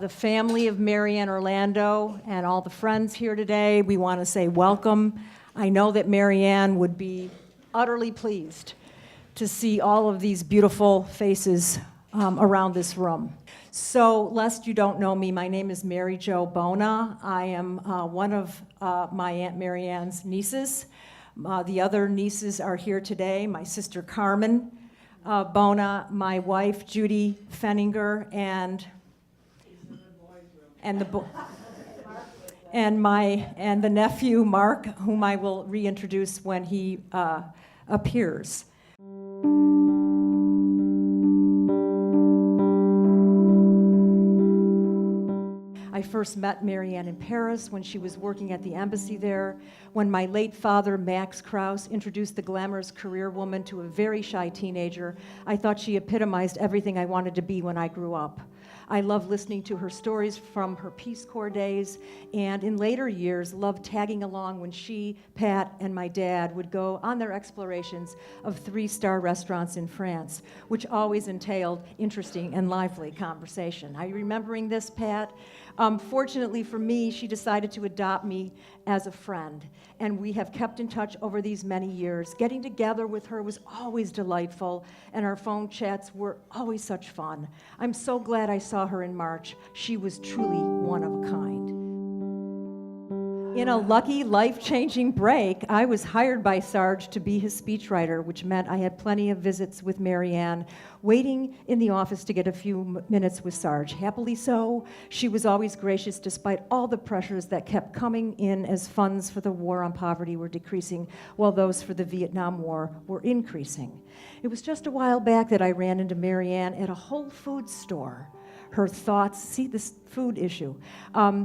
The family of Marianne Orlando and all the friends here today, we want to say welcome. I know that Marianne would be utterly pleased to see all of these beautiful faces around this room. So, lest you don't know me, my name is Mary Jo Bona. I am one of my Aunt Marianne's nieces. The other nieces are here today, my sister Carmen Bona, my wife Judy Fenninger, and the nephew Mark, whom I will reintroduce when he appears. I first met Marianne in Paris when she was working at the embassy there, when my late father, Max Krauss, introduced the glamorous career woman to a very shy teenager. I thought she epitomized everything I wanted to be when I grew up. I loved listening to her stories from her Peace Corps days, and in later years, loved tagging along when she, Pat, and my dad would go on their explorations of 3-star restaurants in France, which always entailed interesting and lively conversation. Are you remembering this, Pat? Fortunately for me, she decided to adopt me as a friend, and we have kept in touch over these many years. Getting together with her was always delightful, and our phone chats were always such fun. I'm so glad I saw her in March. She was truly one of a kind. In a lucky, life-changing break, I was hired by Sarge to be his speechwriter, which meant I had plenty of visits with Marianne, waiting in the office to get a few minutes with Sarge. Happily so, she was always gracious despite all the pressures that kept coming in as funds for the war on poverty were decreasing, while those for the Vietnam War were increasing. It was just a while back that I ran into Marianne at a Whole Foods store. Her thoughts, see this food issue,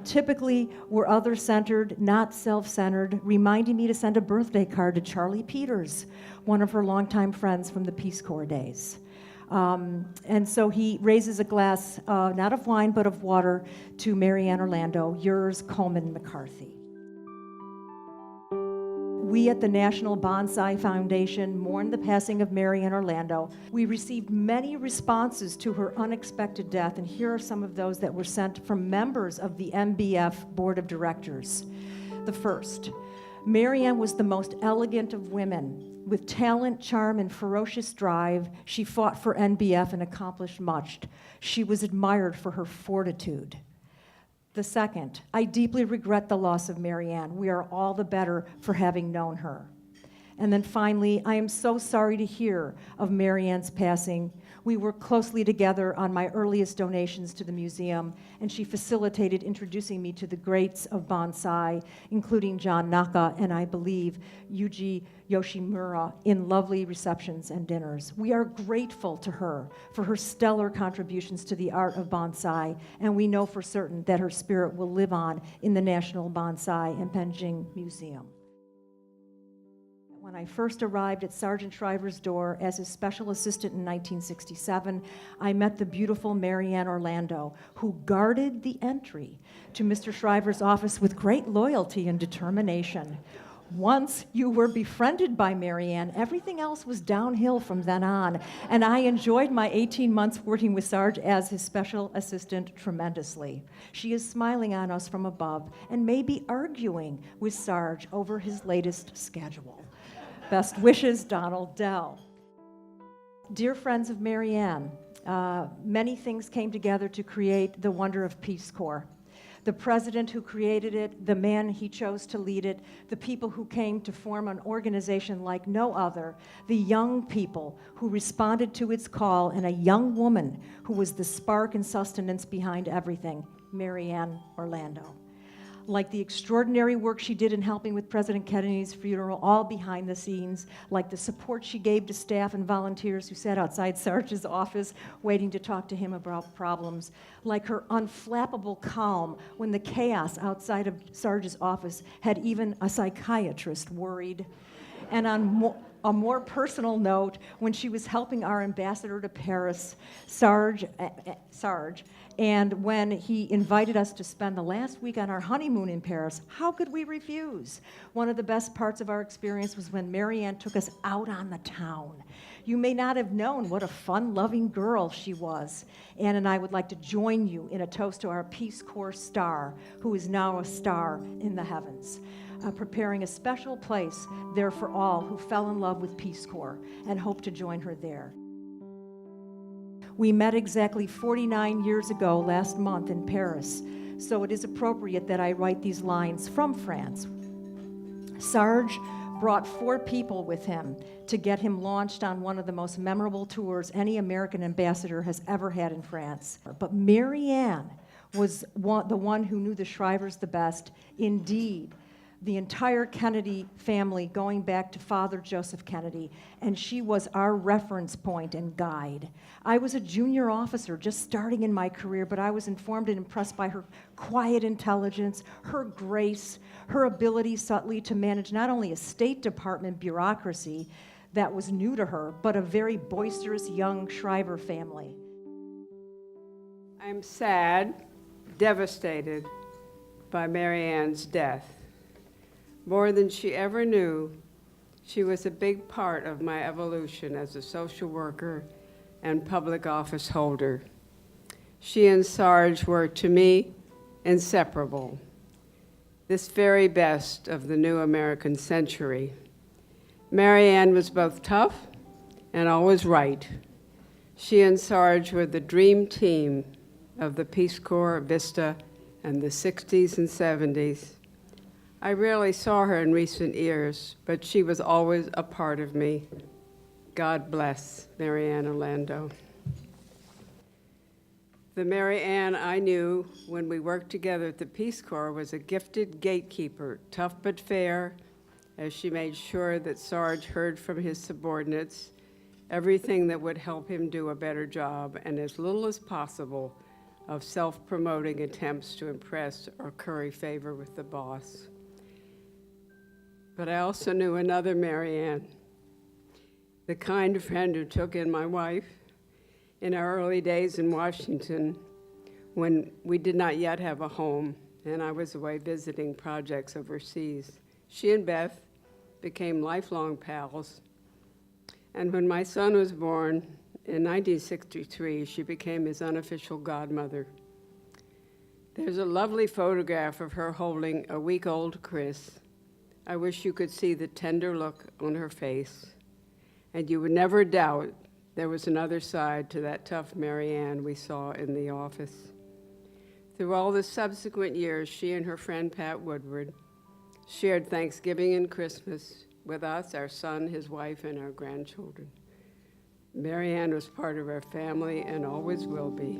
typically were other-centered, not self-centered, reminding me to send a birthday card to Charlie Peters, one of her longtime friends from the Peace Corps days. And so he raises a glass, not of wine, but of water, to Marianne Orlando, yours, Coleman McCarthy. We at the National Bonsai Foundation mourn the passing of Marianne Orlando. We received many responses to her unexpected death, and here are some of those that were sent from members of the MBF Board of Directors. The first, Marianne was the most elegant of women. With talent, charm, and ferocious drive, she fought for NBF and accomplished much. She was admired for her fortitude. The second, I deeply regret the loss of Marianne. We are all the better for having known her. And then finally, I am so sorry to hear of Marianne's passing. We worked closely together on my earliest donations to the museum, and she facilitated introducing me to the greats of bonsai, including John Naka and, I believe, Yuji Yoshimura, in lovely receptions and dinners. We are grateful to her for her stellar contributions to the art of bonsai, and we know for certain that her spirit will live on in the National Bonsai and Penjing Museum. When I first arrived at Sergeant Shriver's door as his special assistant in 1967, I met the beautiful Marianne Orlando, who guarded the entry to Mr. Shriver's office with great loyalty and determination. Once you were befriended by Marianne, everything else was downhill from then on, and I enjoyed my 18 months working with Sarge as his special assistant tremendously. She is smiling on us from above and may be arguing with Sarge over his latest schedule. Best wishes, Donald Dell. Dear friends of Marianne, many things came together to create the wonder of Peace Corps. The president who created it, the man he chose to lead it, the people who came to form an organization like no other, the young people who responded to its call, and a young woman who was the spark and sustenance behind everything, Marianne Orlando. Like the extraordinary work she did in helping with President Kennedy's funeral, all behind the scenes, like the support she gave to staff and volunteers who sat outside Sarge's office waiting to talk to him about problems, like her unflappable calm when the chaos outside of Sarge's office had even a psychiatrist worried, and on a more personal note, when she was helping our ambassador to Paris, Sarge, And when he invited us to spend the last week on our honeymoon in Paris, how could we refuse? One of the best parts of our experience was when Marianne took us out on the town. You may not have known what a fun-loving girl she was. Anne and I would like to join you in a toast to our Peace Corps star, who is now a star in the heavens, preparing a special place there for all who fell in love with Peace Corps and hope to join her there. We met exactly 49 years ago last month in Paris, so it is appropriate that I write these lines from France. Sarge brought 4 people with him to get him launched on one of the most memorable tours any American ambassador has ever had in France. But Marianne was the one who knew the Shrivers the best. Indeed, the entire Kennedy family going back to Father Joseph Kennedy, and she was our reference point and guide. I was a junior officer just starting in my career, but I was informed and impressed by her quiet intelligence, her grace, her ability subtly to manage not only a State Department bureaucracy that was new to her, but a very boisterous young Shriver family. I'm sad, devastated by Marianne's death. More than she ever knew, she was a big part of my evolution as a social worker and public office holder. She and Sarge were, to me, inseparable, this very best of the new American century. Marianne was both tough and always right. She and Sarge were the dream team of the Peace Corps, Vista, and the 60s and 70s. I rarely saw her in recent years, but she was always a part of me. God bless Marianne Orlando. The Marianne I knew when we worked together at the Peace Corps was a gifted gatekeeper, tough but fair, as she made sure that Sarge heard from his subordinates everything that would help him do a better job, and as little as possible of self-promoting attempts to impress or curry favor with the boss. But I also knew another Marianne, the kind friend who took in my wife in our early days in Washington when we did not yet have a home and I was away visiting projects overseas. She and Beth became lifelong pals. And when my son was born in 1963, she became his unofficial godmother. There's a lovely photograph of her holding a week-old Chris. I wish you could see the tender look on her face, and you would never doubt there was another side to that tough Marianne we saw in the office. Through all the subsequent years, she and her friend Pat Woodward shared Thanksgiving and Christmas with us, our son, his wife, and our grandchildren. Marianne was part of our family and always will be.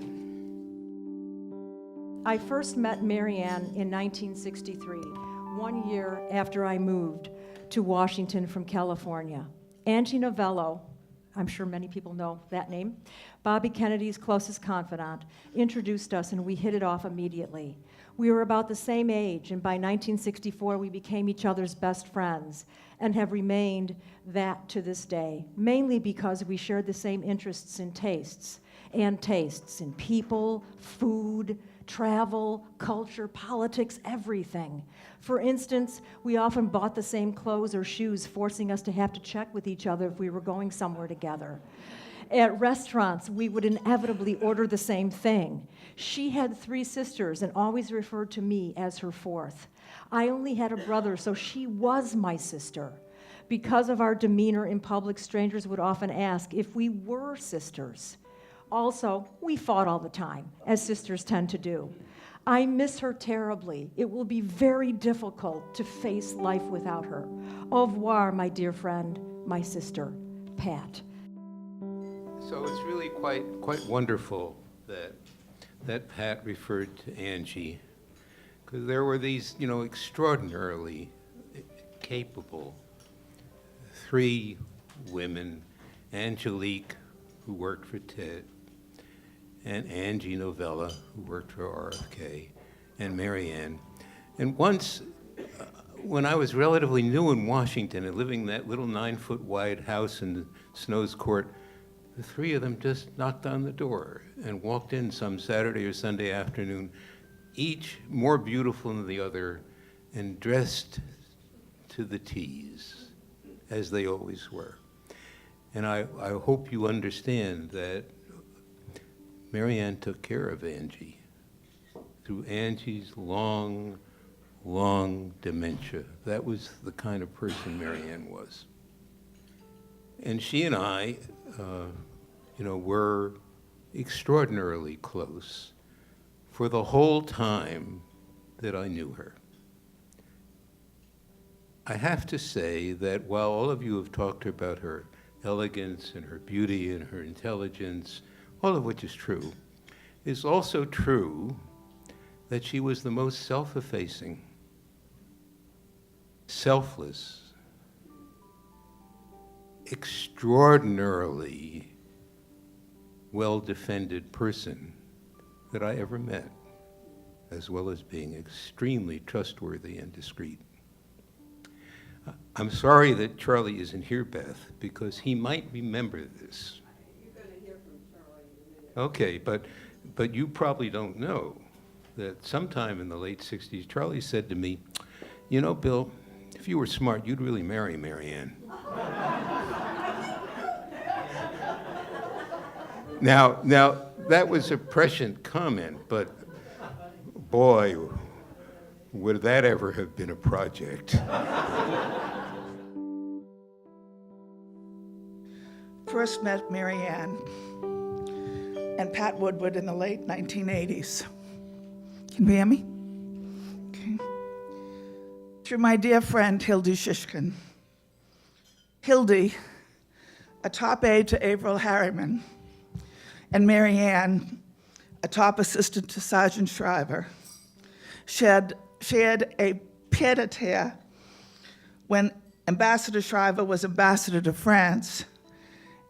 I first met Marianne in 1963. 1 year after I moved to Washington from California. Angie Novello, I'm sure many people know that name, Bobby Kennedy's closest confidant, introduced us and we hit it off immediately. We were about the same age, and by 1964 we became each other's best friends and have remained that to this day, mainly because we shared the same interests in tastes in people, food, travel, culture, politics, everything. For instance, we often bought the same clothes or shoes, forcing us to have to check with each other if we were going somewhere together. At restaurants, we would inevitably order the same thing. She had 3 sisters and always referred to me as her 4th. I only had a brother, so she was my sister. Because of our demeanor in public, strangers would often ask if we were sisters. Also, we fought all the time, as sisters tend to do. I miss her terribly. It will be very difficult to face life without her. Au revoir, my dear friend, my sister, Pat. So it's really quite wonderful that Pat referred to Angie, because there were these, extraordinarily capable 3 women, Angelique, who worked for Ted, and Angie Novella, who worked for RFK, and Marianne. And once, when I was relatively new in Washington and living in that little 9-foot wide house in the Snow's Court, the three of them just knocked on the door and walked in some Saturday or Sunday afternoon, each more beautiful than the other and dressed to the T's, as they always were. And I hope you understand that Marianne took care of Angie through Angie's long, long dementia. That was the kind of person Marianne was. And she and I, were extraordinarily close for the whole time that I knew her. I have to say that while all of you have talked about her elegance and her beauty and her intelligence, all of which is true, it's also true that she was the most self-effacing, selfless, extraordinarily well-defended person that I ever met, as well as being extremely trustworthy and discreet. I'm sorry that Charlie isn't here, Beth, because he might remember this. You're going to hear from Charlie in a minute. Okay, but you probably don't know that sometime in the late 60s, Charlie said to me, "You know, Bill, if you were smart, you'd really marry Marianne." Now, that was a prescient comment, but boy, would that ever have been a project. First met Marianne and Pat Woodward in the late 1980s. Can you hear me? Okay. Through my dear friend, Hildy Shishkin. Hildy, a top aide to Averil Harriman, and Marianne, a top assistant to Sergeant Shriver, shared a pied-à-terre when Ambassador Shriver was ambassador to France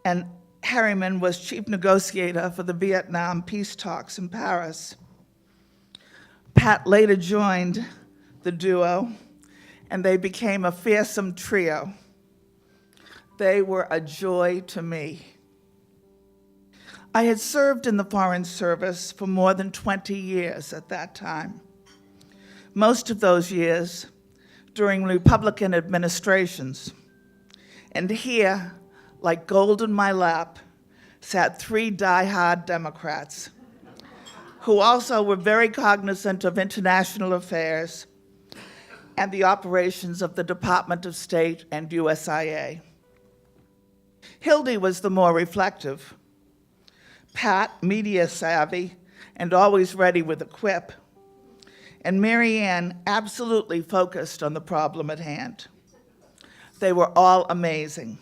and Harriman was chief negotiator for the Vietnam peace talks in Paris. Pat later joined the duo, and they became a fearsome trio. They were a joy to me. I had served in the Foreign Service for more than 20 years at that time. Most of those years during Republican administrations. And here, like gold in my lap, sat three die-hard Democrats who also were very cognizant of international affairs and the operations of the Department of State and USIA. Hildy was the more reflective. Pat, media savvy and always ready with a quip. And Marianne absolutely focused on the problem at hand. They were all amazing.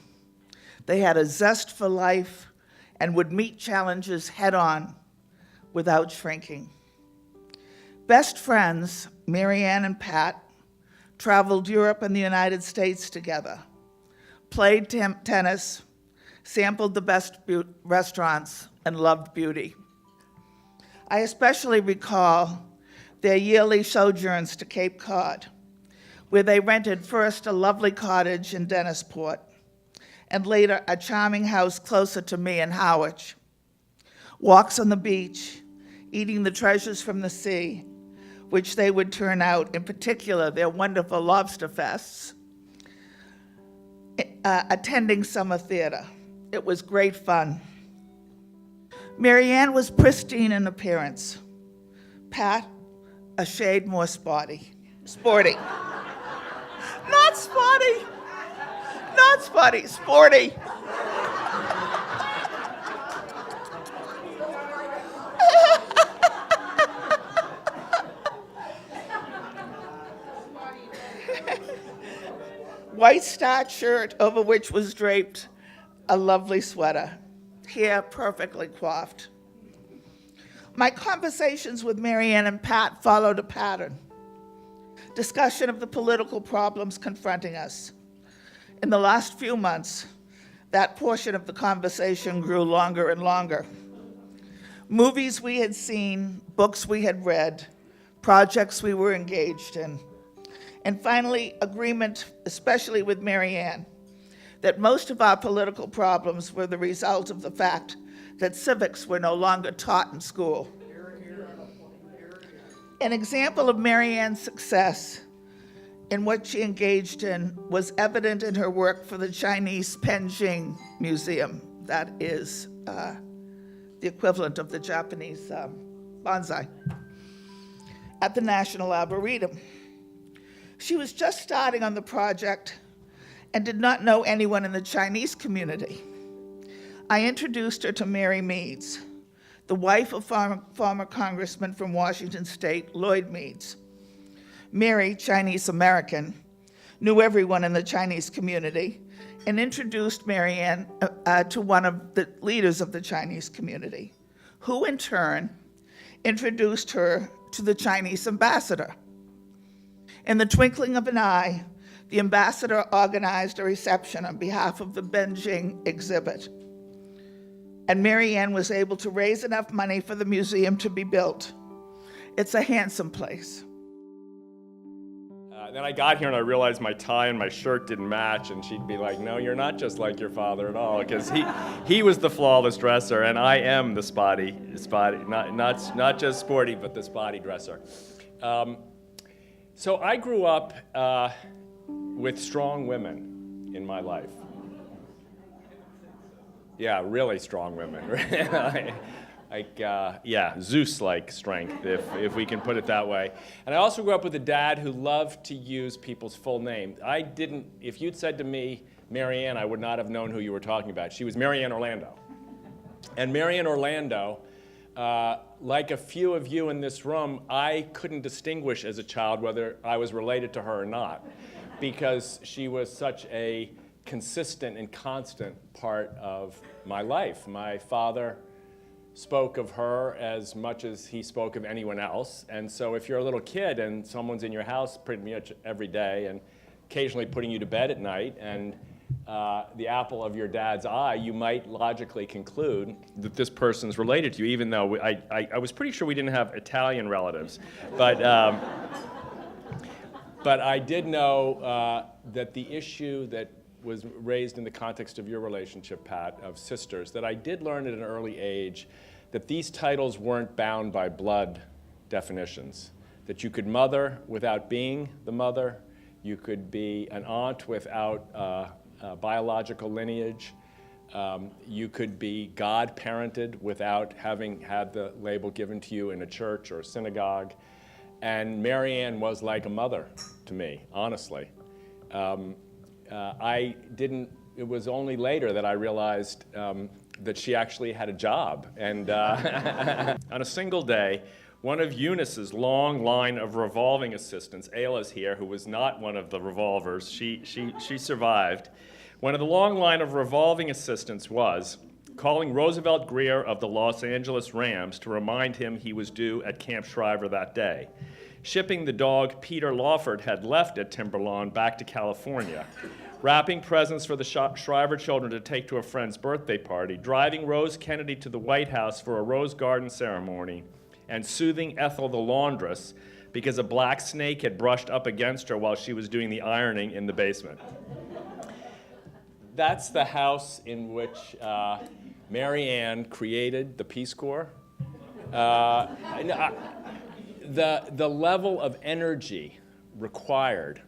They had a zest for life and would meet challenges head on without shrinking. Best friends, Marianne and Pat, traveled Europe and the United States together, played tennis, sampled the best restaurants, and loved beauty. I especially recall their yearly sojourns to Cape Cod, where they rented first a lovely cottage in Dennisport, and later a charming house closer to me in Howard. Walks on the beach, eating the treasures from the sea, which they would turn out, in particular their wonderful lobster fests, attending summer theater. It was great fun. Marianne was pristine in appearance. Pat, a shade more sporty. Not spotty. Not spotty, sporty. White starched shirt over which was draped a lovely sweater, hair perfectly coiffed. My conversations with Marianne and Pat followed a pattern. Discussion of the political problems confronting us. In the last few months, that portion of the conversation grew longer and longer. Movies we had seen, books we had read, projects we were engaged in, and finally, agreement, especially with Marianne, that most of our political problems were the result of the fact that civics were no longer taught in school. An example of Mary Ann's success in what she engaged in was evident in her work for the Chinese Penjing Museum. That is the equivalent of the Japanese bonsai at the National Arboretum. She was just starting on the project and did not know anyone in the Chinese community. I introduced her to Mary Meads, the wife of former Congressman from Washington State, Lloyd Meads. Mary, Chinese American, knew everyone in the Chinese community and introduced Mary Ann to one of the leaders of the Chinese community, who in turn introduced her to the Chinese ambassador. In the twinkling of an eye, the ambassador organized a reception on behalf of the Beijing exhibit. And Mary Ann was able to raise enough money for the museum to be built. It's a handsome place. Then I got here and I realized my tie and my shirt didn't match, and she'd be like, "No, you're not just like your father at all," because he was the flawless dresser, and I am the spotty, not just sporty, but the spotty dresser. So I grew up with strong women in my life. Yeah, really strong women. Zeus-like strength, if we can put it that way. And I also grew up with a dad who loved to use people's full name. If you'd said to me, Mary Ann, I would not have known who you were talking about. She was Mary Ann Orlando. And Mary Ann Orlando, like a few of you in this room, I couldn't distinguish as a child whether I was related to her or not, because she was such a consistent and constant part of my life. My father spoke of her as much as he spoke of anyone else. And so if you're a little kid and someone's in your house pretty much every day and occasionally putting you to bed at night and the apple of your dad's eye, you might logically conclude that this person's related to you, even though I was pretty sure we didn't have Italian relatives. But I did know that the issue that was raised in the context of your relationship, Pat, of sisters, that I did learn at an early age that these titles weren't bound by blood definitions, that you could mother without being the mother, you could be an aunt without biological lineage, you could be God-parented without having had the label given to you in a church or a synagogue. And Mary Ann was like a mother to me, honestly. It was only later that I realized that she actually had a job. And on a single day, one of Eunice's long line of revolving assistants, Ayla's here, who was not one of the revolvers, she survived. One of the long line of revolving assistants was calling Roosevelt Greer of the Los Angeles Rams to remind him he was due at Camp Shriver that day, shipping the dog Peter Lawford had left at Timberlawn back to California, wrapping presents for the Shriver children to take to a friend's birthday party, driving Rose Kennedy to the White House for a Rose Garden ceremony, and soothing Ethel the laundress because a black snake had brushed up against her while she was doing the ironing in the basement. That's the house in which Mary Ann created the Peace Corps. The level of energy required,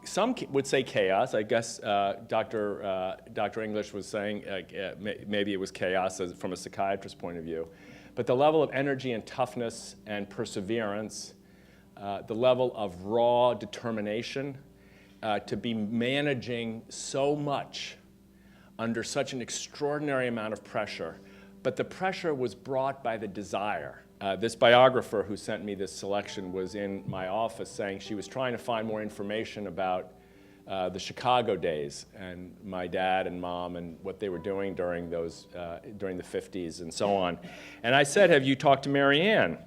some would say chaos. I guess Dr. English was saying maybe it was chaos from a psychiatrist's point of view. But the level of energy and toughness and perseverance, the level of raw determination to be managing so much under such an extraordinary amount of pressure. But the pressure was brought by the desire. This biographer who sent me this selection was in my office saying she was trying to find more information about the Chicago days and my dad and mom and what they were doing during during the 50s and so on. And I said, "Have you talked to Mary Ann?"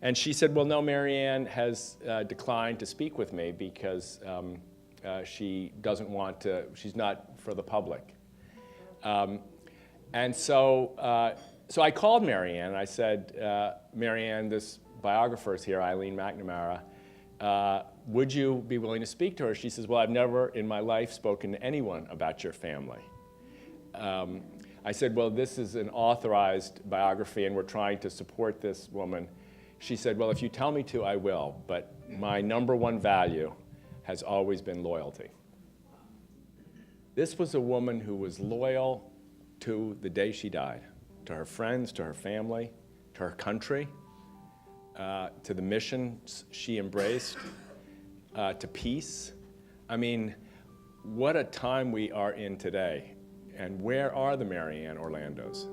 And she said, "Well, no, Mary Ann has declined to speak with me because she doesn't want to, she's not for the public." And so I called Mary Ann and I said, "Mary Ann, this biographer is here, Eileen McNamara. would you be willing to speak to her? She says, well, I've never in my life spoken to anyone about your family. I said, well, this is an authorized biography, and we're trying to support this woman. She said, well, if you tell me to, I will, but my number one value has always been loyalty. This was a woman who was loyal to the day she died, to her friends, to her family, to her country, to the missions she embraced, to peace. I mean, what a time we are in today. And where are the Marianne Orlandos?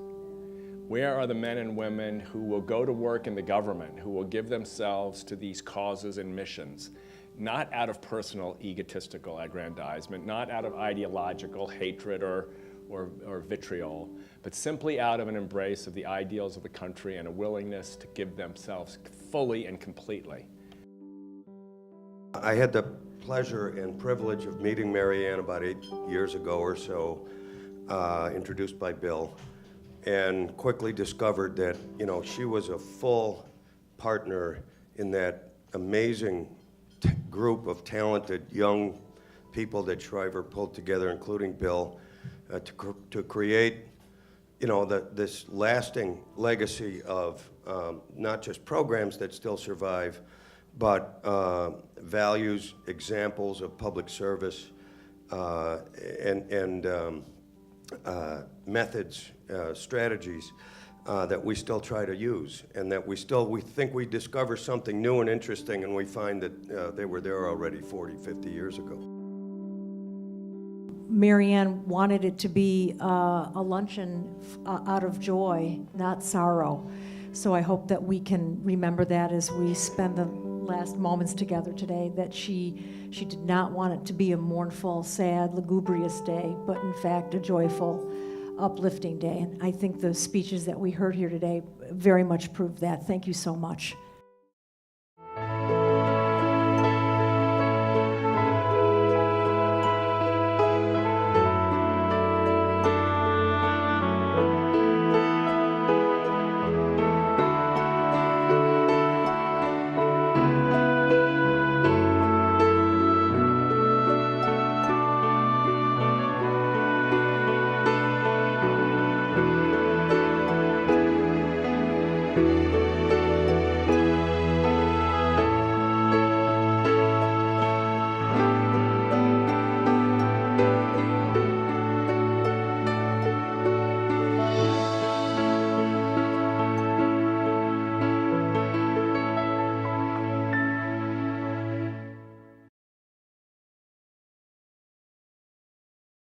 Where are the men and women who will go to work in the government, who will give themselves to these causes and missions, not out of personal egotistical aggrandizement, not out of ideological hatred or vitriol, but simply out of an embrace of the ideals of the country and a willingness to give themselves fully and completely? I had the pleasure and privilege of meeting Marianne about 8 years ago or so, introduced by Bill, and quickly discovered that, you know, she was a full partner in that amazing group of talented young people that Shriver pulled together, including Bill, to create, you know, this lasting legacy of not just programs that still survive, but values, examples of public service, and methods, strategies that we still try to use, and that we think we discover something new and interesting, and we find that they were there already 40, 50 years ago. Marianne wanted it to be a luncheon out of joy, not sorrow. So I hope that we can remember that as we spend the last moments together today, that she did not want it to be a mournful, sad, lugubrious day, but in fact a joyful, uplifting day. And I think the speeches that we heard here today very much proved that. Thank you so much.